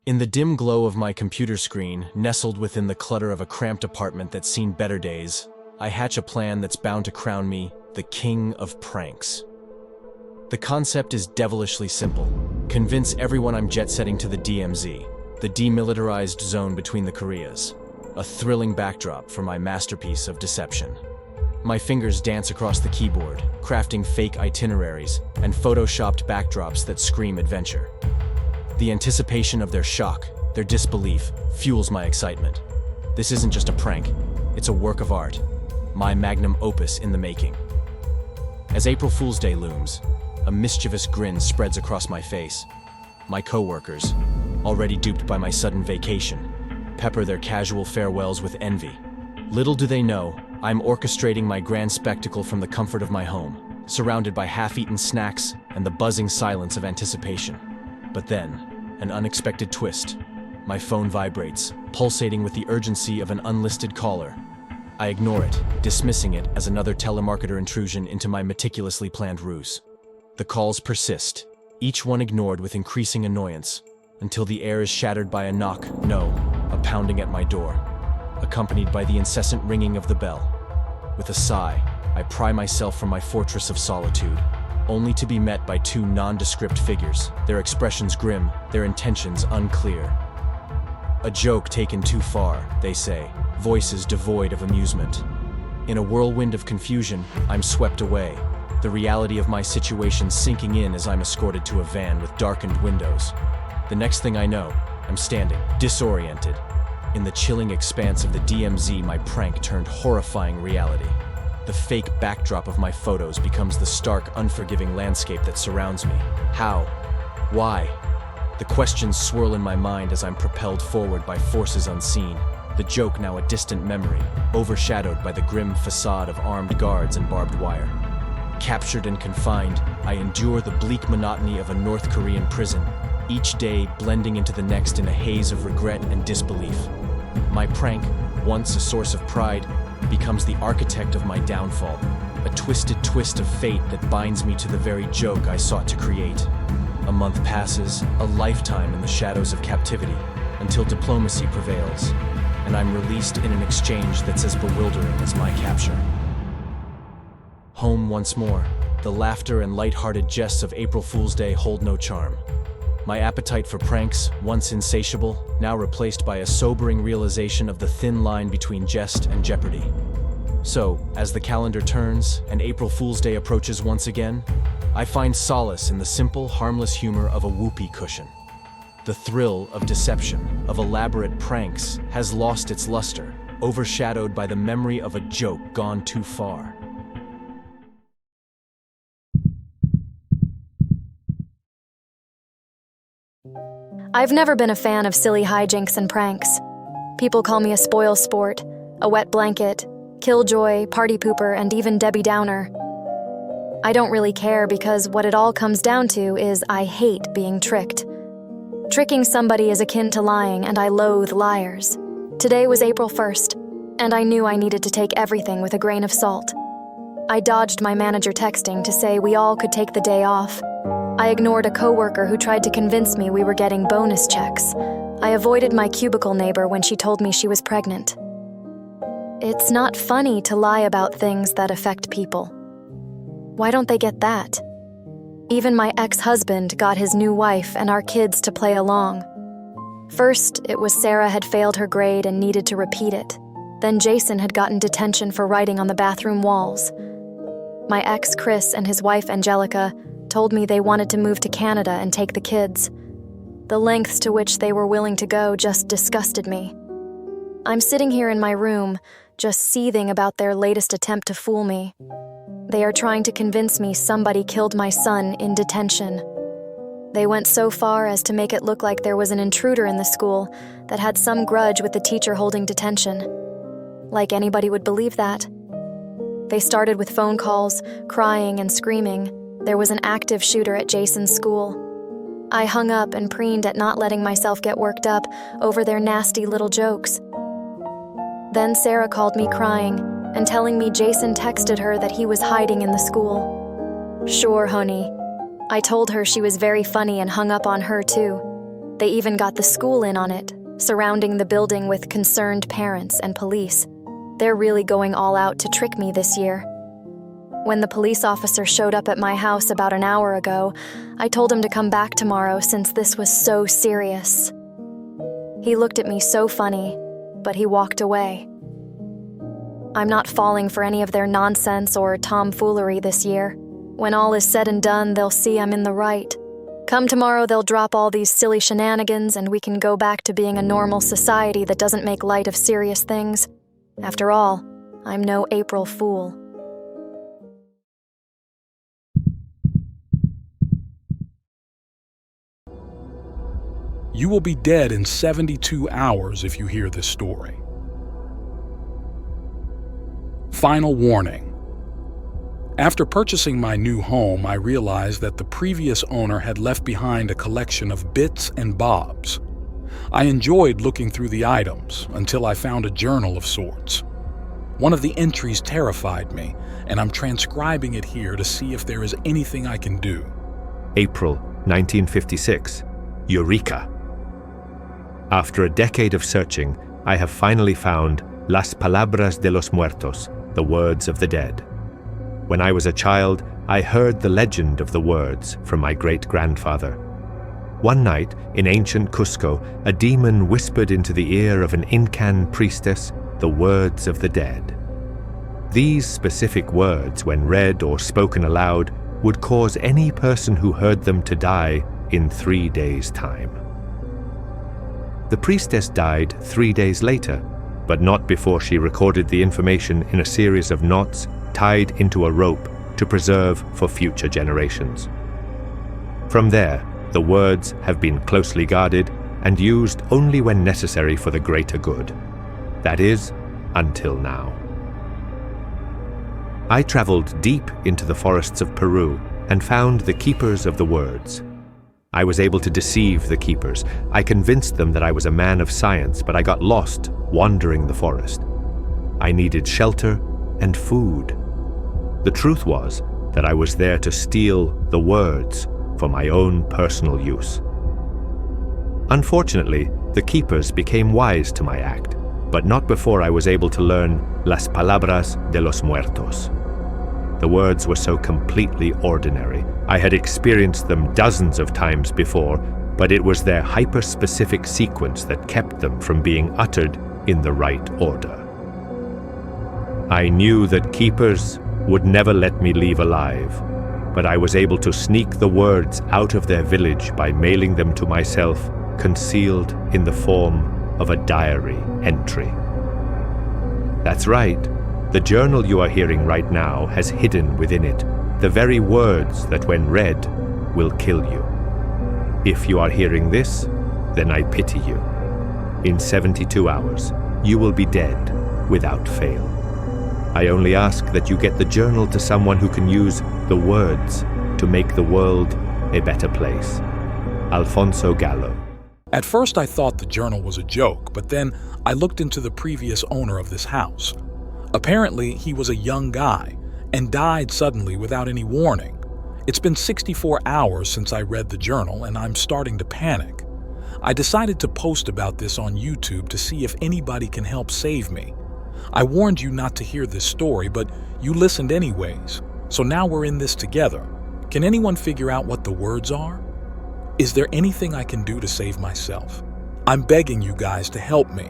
In the dim glow of my computer screen, nestled within the clutter of a cramped apartment that's seen better days, I hatch a plan that's bound to crown me the king of pranks. The concept is devilishly simple. Convince everyone I'm jet-setting to the DMZ, the demilitarized zone between the Koreas. A thrilling backdrop for my masterpiece of deception. My fingers dance across the keyboard, crafting fake itineraries and photoshopped backdrops that scream adventure. The anticipation of their shock, their disbelief, fuels my excitement. This isn't just a prank, it's a work of art, my magnum opus in the making. As April Fool's Day looms, a mischievous grin spreads across my face. My coworkers, already duped by my sudden vacation, pepper their casual farewells with envy. Little do they know, I'm orchestrating my grand spectacle from the comfort of my home, surrounded by half-eaten snacks and the buzzing silence of anticipation. But then, an unexpected twist. My phone vibrates, pulsating with the urgency of an unlisted caller. I ignore it, dismissing it as another telemarketer intrusion into my meticulously planned ruse. The calls persist, each one ignored with increasing annoyance, until the air is shattered by a knock, no, a pounding at my door, accompanied by the incessant ringing of the bell. With a sigh, I pry myself from my fortress of solitude, only to be met by two nondescript figures, their expressions grim, their intentions unclear. A joke taken too far, they say, voices devoid of amusement. In a whirlwind of confusion, I'm swept away, the reality of my situation sinking in as I'm escorted to a van with darkened windows. The next thing I know, I'm standing, disoriented. In the chilling expanse of the DMZ, my prank turned horrifying reality. The fake backdrop of my photos becomes the stark, unforgiving landscape that surrounds me. How? Why? The questions swirl in my mind as I'm propelled forward by forces unseen. The joke now a distant memory, overshadowed by the grim facade of armed guards and barbed wire. Captured and confined, I endure the bleak monotony of a North Korean prison, each day blending into the next in a haze of regret and disbelief. My prank, once a source of pride, becomes the architect of my downfall, a twisted twist of fate that binds me to the very joke I sought to create. A month passes, a lifetime in the shadows of captivity, until diplomacy prevails, and I'm released in an exchange that's as bewildering as my capture. Home once more, the laughter and light-hearted jests of April Fool's Day hold no charm. My appetite for pranks, once insatiable, now replaced by a sobering realization of the thin line between jest and jeopardy. So, as the calendar turns and April Fool's Day approaches once again, I find solace in the simple, harmless humor of a whoopee cushion. The thrill of deception, of elaborate pranks, has lost its luster, overshadowed by the memory of a joke gone too far. I've never been a fan of silly hijinks and pranks. People call me a spoil sport, a wet blanket, killjoy, party pooper, and even Debbie Downer. I don't really care because what it all comes down to is I hate being tricked. Tricking somebody is akin to lying, and I loathe liars. Today was April 1st, and I knew I needed to take everything with a grain of salt. I dodged my manager texting to say we all could take the day off. I ignored a coworker who tried to convince me we were getting bonus checks. I avoided my cubicle neighbor when she told me she was pregnant. It's not funny to lie about things that affect people. Why don't they get that? Even my ex-husband got his new wife and our kids to play along. First, it was Sarah had failed her grade and needed to repeat it. Then Jason had gotten detention for writing on the bathroom walls. My ex, Chris, and his wife, Angelica, told me they wanted to move to Canada and take the kids. The lengths to which they were willing to go just disgusted me. I'm sitting here in my room, just seething about their latest attempt to fool me. They are trying to convince me somebody killed my son in detention. They went so far as to make it look like there was an intruder in the school that had some grudge with the teacher holding detention. Like anybody would believe that. They started with phone calls, crying and screaming. There was an active shooter at Jason's school. I hung up and preened at not letting myself get worked up over their nasty little jokes. Then Sarah called me crying and telling me Jason texted her that he was hiding in the school. Sure, honey. I told her she was very funny and hung up on her too. They even got the school in on it, surrounding the building with concerned parents and police. They're really going all out to trick me this year. When the police officer showed up at my house about an hour ago, I told him to come back tomorrow since this was so serious. He looked at me so funny, but he walked away. I'm not falling for any of their nonsense or tomfoolery this year. When all is said and done, they'll see I'm in the right. Come tomorrow, they'll drop all these silly shenanigans and we can go back to being a normal society that doesn't make light of serious things. After all, I'm no April Fool. You will be dead in 72 hours if you hear this story. Final warning. After purchasing my new home, I realized that the previous owner had left behind a collection of bits and bobs. I enjoyed looking through the items until I found a journal of sorts. One of the entries terrified me, and I'm transcribing it here to see if there is anything I can do. April 1956. Eureka! After a decade of searching, I have finally found Las Palabras de los Muertos, the words of the dead. When I was a child, I heard the legend of the words from my great-grandfather. One night, in ancient Cusco, a demon whispered into the ear of an Incan priestess the words of the dead. These specific words, when read or spoken aloud, would cause any person who heard them to die in 3 days' time. The priestess died 3 days later, but not before she recorded the information in a series of knots tied into a rope to preserve for future generations. From there, the words have been closely guarded and used only when necessary for the greater good. That is, until now. I traveled deep into the forests of Peru and found the keepers of the words. I was able to deceive the keepers. I convinced them that I was a man of science, but I got lost wandering the forest. I needed shelter and food. The truth was that I was there to steal the words for my own personal use. Unfortunately, the keepers became wise to my act, but not before I was able to learn Las Palabras de los Muertos. The words were so completely ordinary. I had experienced them dozens of times before, but it was their hyper-specific sequence that kept them from being uttered in the right order. I knew that keepers would never let me leave alive, but I was able to sneak the words out of their village by mailing them to myself, concealed in the form of a diary entry. That's right. The journal you are hearing right now has hidden within it the very words that, when read, will kill you. If you are hearing this, then I pity you. In 72 hours, you will be dead without fail. I only ask that you get the journal to someone who can use the words to make the world a better place. Alfonso Gallo. At first I thought the journal was a joke, but then I looked into the previous owner of this house. Apparently, he was a young guy and died suddenly without any warning. It's been 64 hours since I read the journal, and I'm starting to panic. I decided to post about this on YouTube to see if anybody can help save me. I warned you not to hear this story, but you listened anyways. So now we're in this together. Can anyone figure out what the words are? Is there anything I can do to save myself? I'm begging you guys to help me.